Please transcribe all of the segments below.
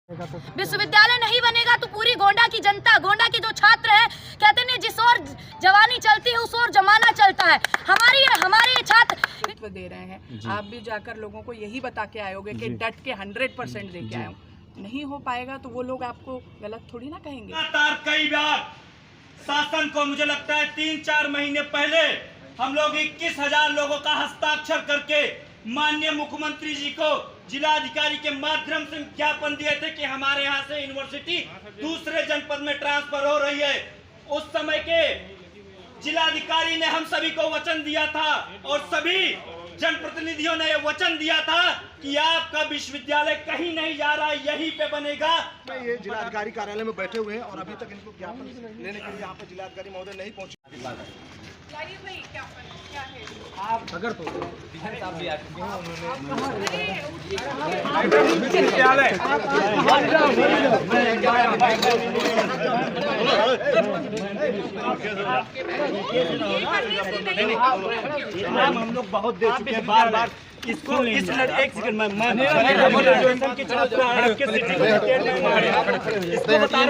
विश्वविद्यालय नहीं बनेगा तो पूरी गोंडा की जनता, गोंडा के जो छात्र हैं, कहते हैं जिस ओर जवानी चलती है उस ओर जमाना चलता है। हमारे छात्र दे रहे हैं। आप भी जाकर लोगों को यही बता के आयोगे कि डट के 100% दे के आए। नहीं हो पाएगा तो वो लोग आपको गलत थोड़ी ना कहेंगे। कई बार शासन को मुझे लगता है 3-4 महीने पहले हम लोग 21,000 लोगों का हस्ताक्षर करके माननीय मुख्यमंत्री जी को जिलाधिकारी के माध्यम से ज्ञापन दिए थे कि हमारे यहाँ से यूनिवर्सिटी दूसरे जनपद में ट्रांसफर हो रही है। उस समय के जिलाधिकारी ने हम सभी को वचन दिया था और सभी जनप्रतिनिधियों ने वचन दिया था कि आपका विश्वविद्यालय कहीं नहीं जा रहा है, यहीं पे बनेगा। ये जिलाधिकारी कार्यालय में बैठे हुए हैं और अभी तक इनको ज्ञापन लेने के लिए यहाँ पे जिलाधिकारी महोदय नहीं पहुँचे। आप अगर तो हम लोग बहुत दे चुके हैं बार इसको एक सेकंड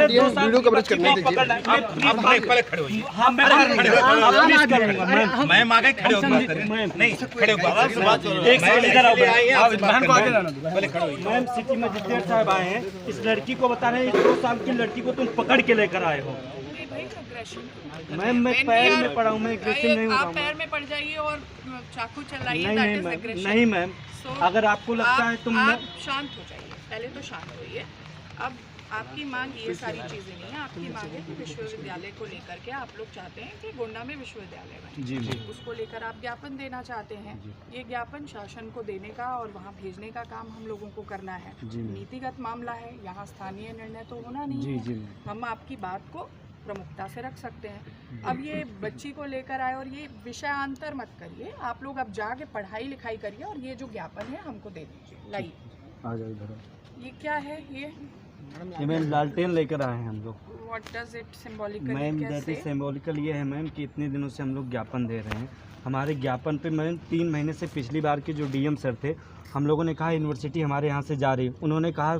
वीडियो कवरेज करने मैम आगे खड़े हो नहीं खड़े मैम सिटी मजिस्ट्रेट साहब आए हैं, इस लड़की को बता रहे हैं 2 साल की लड़की को तुम पकड़ के लेकर आए हो। मैम मैं पैर में पड़ा हूँ, मैं एग्रेसिव नहीं हूँ। आप पैर में पड़ जाइए और चाकू चलाइए। नहीं मैम, अगर आपको लगता है तो आप शांत हो जाइए। पहले तो शांत होइए। अब आपकी मांग ये सारी चीजें नहीं है। आपकी मांग है कि विश्वविद्यालय को लेकर के आप लोग चाहते हैं कि गोंडा में विश्वविद्यालय बने। जी। उसको लेकर आप ज्ञापन देना चाहते हैं। ये ज्ञापन शासन को देने का और वहाँ भेजने का काम हम लोगों को करना है। नीतिगत मामला है, यहाँ स्थानीय निर्णय तो होना नहीं है। हम आपकी बात को प्रमुखता से रख सकते हैं। अब ये बच्ची को लेकर आए और ये विषयांतर मत करिए। आप लोग अब जाके पढ़ाई लिखाई करिए और ये जो ज्ञापन है हमको दे दीजिए। लाइए आ जाओ इधर। ये क्या है? ये मैम लालटेन लेकर आए हैं हम लोग। What does it symbolically? Ma'am that is symbolical ये है मैम कि इतने दिनों से हम लोग ज्ञापन दे रहे हैं। हमारे ज्ञापन पे मैम 3 महीने से पिछली बार के जो डीएम सर थे, हम लोगों ने कहा यूनिवर्सिटी हमारे यहाँ से जा रही, उन्होंने कहा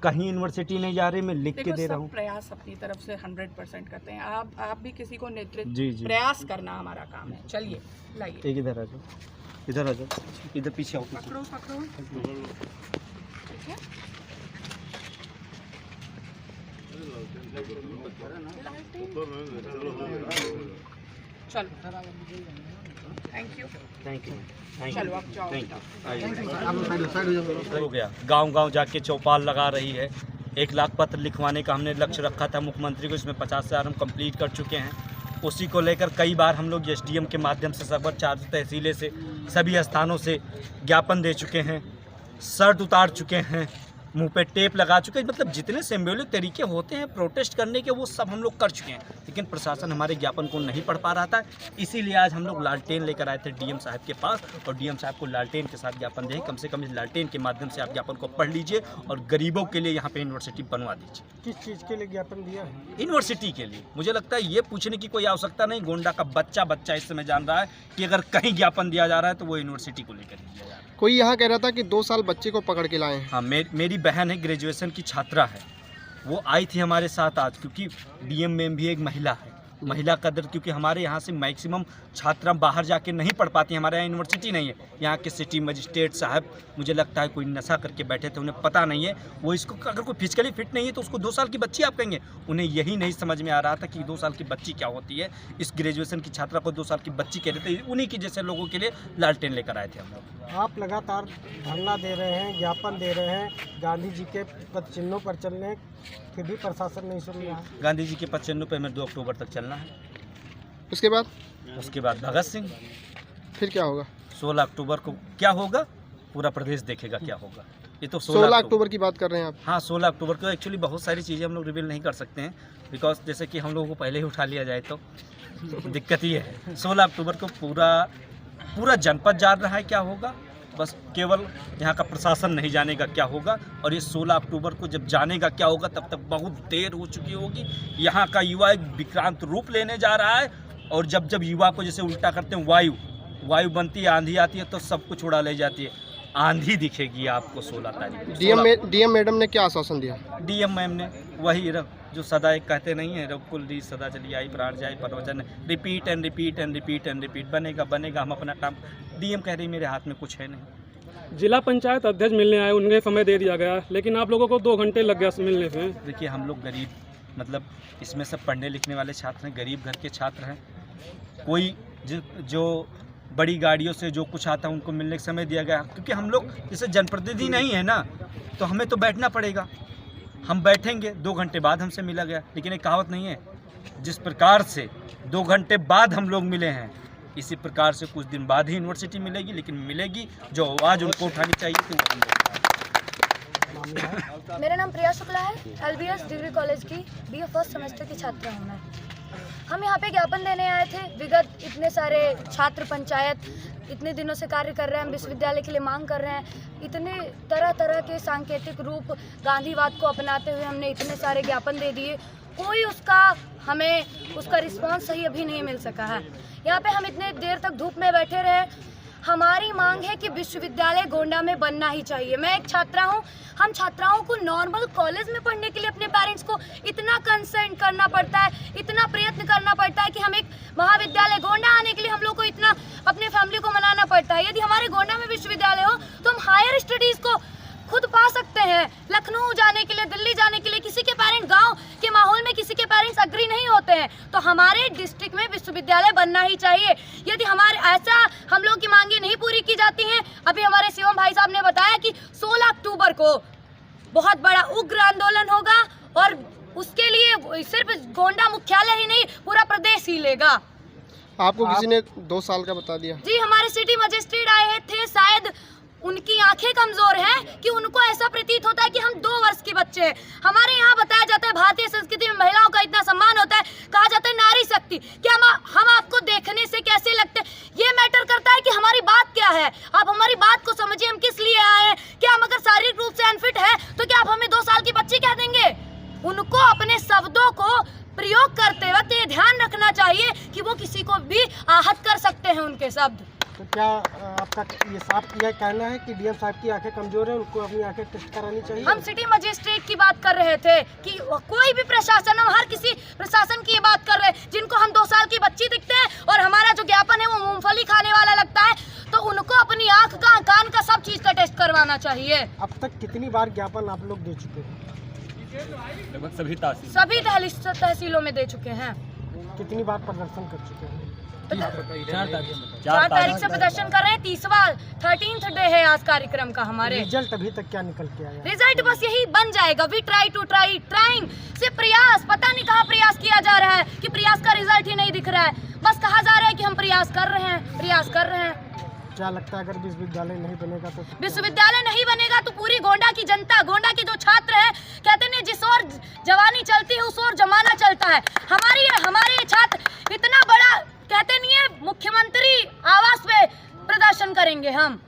कहीं यूनिवर्सिटी नहीं जा रही, मैं लिख के दे रहा हूँ। प्रयास अपनी तरफ से 100% करते हैं। आप भी किसी को नेतृत्व जी प्रयास करना हमारा काम है। चलिए लाइए। एक इधर आ जाओ, इधर आ जाओ, इधर पीछे आओ। पकड़ो ठीक है। चलो थैंक यू। चलो आप जाओ। हो गया, गांव जाके चौपाल लगा रही है। 1 लाख पत्र लिखवाने का हमने लक्ष्य रखा था मुख्यमंत्री को, इसमें 50,000 हम कंप्लीट कर चुके हैं। उसी को लेकर कई बार हम लोग एसडीएम के माध्यम से सबक 4 तहसीलें से सभी स्थानों से ज्ञापन दे चुके हैं, शर्ट उतार चुके हैं, मुंह पे टेप लगा चुके हैं। मतलब जितने सिंबॉलिक तरीके होते हैं प्रोटेस्ट करने के वो सब हम लोग कर चुके हैं, लेकिन प्रशासन हमारे ज्ञापन को नहीं पढ़ पा रहा था। इसीलिए आज हम लोग लालटेन लेकर आए थे डीएम साहब के पास और डीएम साहब को लालटेन के साथ ज्ञापन दें। कम से कम इस लालटेन के माध्यम से आप ज्ञापन को पढ़ लीजिए और गरीबों के लिए यहाँ पे यूनिवर्सिटी बनवा दीजिए। किस चीज़ के लिए ज्ञापन दिया है? यूनिवर्सिटी के लिए। मुझे लगता है ये पूछने की कोई आवश्यकता नहीं। गोंडा का बच्चा इस समय जान रहा है कि अगर कहीं ज्ञापन दिया जा रहा है तो वो यूनिवर्सिटी को लेकर दिया जा रहा है। कोई यहाँ कह रहा था कि 2 साल बच्चे को पकड़ के लाए हैं। हाँ, मेरी बहन है, ग्रेजुएशन की छात्रा है, वो आई थी हमारे साथ आज, क्योंकि डीएम में भी एक महिला है। महिला कदर, क्योंकि हमारे यहाँ से मैक्सिमम छात्रा बाहर जाके नहीं पढ़ पाती। हमारे यहाँ यूनिवर्सिटी नहीं है। यहाँ के सिटी मजिस्ट्रेट साहब मुझे लगता है कोई नशा करके बैठे थे, उन्हें पता नहीं है। वो इसको अगर कोई फिजिकली फिट नहीं है तो उसको 2 साल की बच्ची आप कहेंगे। उन्हें यही नहीं समझ में आ रहा था कि 2 साल की बच्ची क्या होती है। इस ग्रेजुएशन की छात्रा को 2 साल की बच्ची कह रहे थे। उन्हीं की जैसे लोगों के लिए लालटेन लेकर आए थे हम लोग। आप लगातार धरना दे रहे हैं, ज्ञापन दे रहे हैं, गांधी जी के पद चिन्हों पर चलने, फिर भी प्रशासन नहीं सुन रहा है। गांधी जी के पद चिन्हों पर हमें 2 अक्टूबर तक चलना है। उसके बाद भगत सिंह। फिर क्या होगा? 16 अक्टूबर को क्या होगा पूरा प्रदेश देखेगा क्या होगा। ये तो 16 अक्टूबर की बात कर रहे हैं आप? हाँ, 16 अक्टूबर को। एक्चुअली बहुत सारी चीज़ें हम लोग रिवील नहीं कर सकते हैं, बिकॉज जैसे कि हम लोगों को पहले ही उठा लिया जाए तो दिक्कत ही है। 16 अक्टूबर को पूरा जनपद जान रहा है क्या होगा, बस केवल यहाँ का प्रशासन नहीं जानेगा क्या होगा। और ये 16 अक्टूबर को जब जानेगा क्या होगा तब तक बहुत देर हो चुकी होगी। यहाँ का युवा एक विक्रांत रूप लेने जा रहा है और जब युवा को जैसे उल्टा करते हैं, वायु बनती है, आंधी आती है तो सब कुछ उड़ा ले जाती है। आंधी दिखेगी आपको 16 तारीख को। डीएम मैडम ने क्या आश्वासन दिया? डीएम मैम ने वही जो सदा एक कहते नहीं है, रघुकुल री सदा चली आई प्राण जाए परवचन, repeat and repeat and repeat and repeat, बनेगा बनेगा, हम अपना काम। डीएम कह रही मेरे हाथ में कुछ है नहीं। जिला पंचायत अध्यक्ष मिलने आए, उन्हें समय दे दिया गया, लेकिन आप लोगों को 2 घंटे लग गया मिलने से। देखिए हम लोग गरीब, मतलब इसमें सब पढ़ने लिखने वाले छात्र हैं, गरीब घर के छात्र हैं। कोई जो बड़ी गाड़ियों से जो कुछ आता है उनको मिलने का समय दिया गया, क्योंकि हम लोग जैसे जनप्रतिनिधि नहीं है ना, तो हमें तो बैठना पड़ेगा। हम बैठेंगे, 2 घंटे बाद हमसे मिला गया। लेकिन एक कहावत नहीं है, जिस प्रकार से 2 घंटे बाद हम लोग मिले हैं, इसी प्रकार से कुछ दिन बाद ही यूनिवर्सिटी मिलेगी, लेकिन मिलेगी। जो आवाज़ उनको उठानी चाहिए थी वो हम लोग। मेरा नाम प्रिया शुक्ला है, LBS डिग्री कॉलेज की BA फर्स्ट सेमेस्टर की छात्रा हूँ मैं। हम यहाँ पे ज्ञापन देने आए थे। विगत इतने सारे छात्र पंचायत इतने दिनों से कार्य कर रहे हैं, हम विश्वविद्यालय के लिए मांग कर रहे हैं। इतने तरह तरह के सांकेतिक रूप गांधीवाद को अपनाते हुए हमने इतने सारे ज्ञापन दे दिए, कोई हमें उसका रिस्पांस सही अभी नहीं मिल सका है। यहाँ पे हम इतने देर तक धूप में बैठे रहे। हमारी मांग है कि विश्वविद्यालय गोंडा में बनना ही चाहिए। मैं एक छात्रा हूँ, हम छात्राओं को नॉर्मल कॉलेज में पढ़ने के लिए अपने पेरेंट्स को इतना कंसर्न करना पड़ता है, इतना प्रयत्न करना पड़ता है कि हम एक महाविद्यालय गोंडा आने के लिए हम लोग को इतना अपने फैमिली को मनाना पड़ता है। यदि हमारे गोंडा में विश्वविद्यालय हो तो हम हायर स्टडीज़ को खुद पा सकते हैं। लखनऊ जाने के लिए, दिल्ली जाने के लिए किसी के पेरेंट्स, गांव के माहौल में किसी के पेरेंट्स अग्री नहीं होते हैं, तो हमारे डिस्ट्रिक्ट में विश्वविद्यालय बनना ही चाहिए। यदि हमारे ऐसा हम लोग की मांगे नहीं पूरी की जाती हैं, अभी हमारे शिवम भाई साहब ने बताया कि 16 अक्टूबर को बहुत बड़ा उग्र आंदोलन होगा और उसके लिए सिर्फ गोंडा मुख्यालय ही नहीं, पूरा प्रदेश ही लेगा। आपको किसी ने 2 साल का बता दिया? जी, हमारे सिटी मजिस्ट्रेट आए थे, शायद उनकी आंखें कमजोर हैं कि उनको ऐसा प्रतीत होता है कि हम 2 वर्ष के बच्चे हैं। हमारे यहाँ बताया जाता है भारतीय संस्कृति में महिलाओं का इतना सम्मान होता है, कहा जाता है नारी शक्ति। क्या हम आपको देखने से कैसे लगते हैं ये मैटर करता है कि हमारी बात क्या है। आप हमारी बात को समझिए, हम किस लिए आए हैं। क्या हम अगर शारीरिक रूप से अनफिट है तो क्या आप हमें 2 साल की बच्ची कह देंगे? उनको अपने शब्दों को प्रयोग करते वक्त ये ध्यान रखना चाहिए कि वो किसी को भी आहत कर सकते हैं उनके शब्द। तो क्या आपका ये साफ यह कहना है कि डीएम साहब की आंखें कमजोर है, उनको अपनी आंखें टेस्ट करानी चाहिए? हम सिटी मजिस्ट्रेट की बात कर रहे थे कि कोई भी प्रशासन, हम हर किसी प्रशासन की बात कर रहे हैं जिनको हम 2 साल की बच्ची दिखते हैं और हमारा जो ज्ञापन है वो मूंगफली खाने वाला लगता है, तो उनको अपनी आंख का, कान का, सब चीज का टेस्ट करवाना चाहिए। अब तक कितनी बार ज्ञापन आप लोग दे चुके हैं? लगभग सभी तहसीलों में दे चुके हैं। कितनी बार प्रदर्शन कर चुके हैं? 4 तारीख से प्रदर्शन कर रहे हैं। 13th डे है आज कार्यक्रम का हमारे। रिजल्ट अभी तक क्या निकल के आया? रिजल्ट बस यही बन जाएगा, वी ट्राइंग से प्रयास, पता नहीं कहाँ प्रयास किया जा रहा है कि प्रयास का रिजल्ट ही नहीं दिख रहा है। बस कहा जा रहा है कि हम प्रयास कर रहे हैं। क्या लगता है अगर विश्वविद्यालय नहीं बनेगा तो? विश्वविद्यालय नहीं बनेगा तो पूरी गोंडा की जनता, गोंडा के जो छात्र हैं, कहते हैं जिस ओर जवानी चलती है उस ओर जमाना चलता है। हमारे छात्र इतना बड़ा कहते नहीं है, मुख्यमंत्री आवास पे प्रदर्शन करेंगे हम।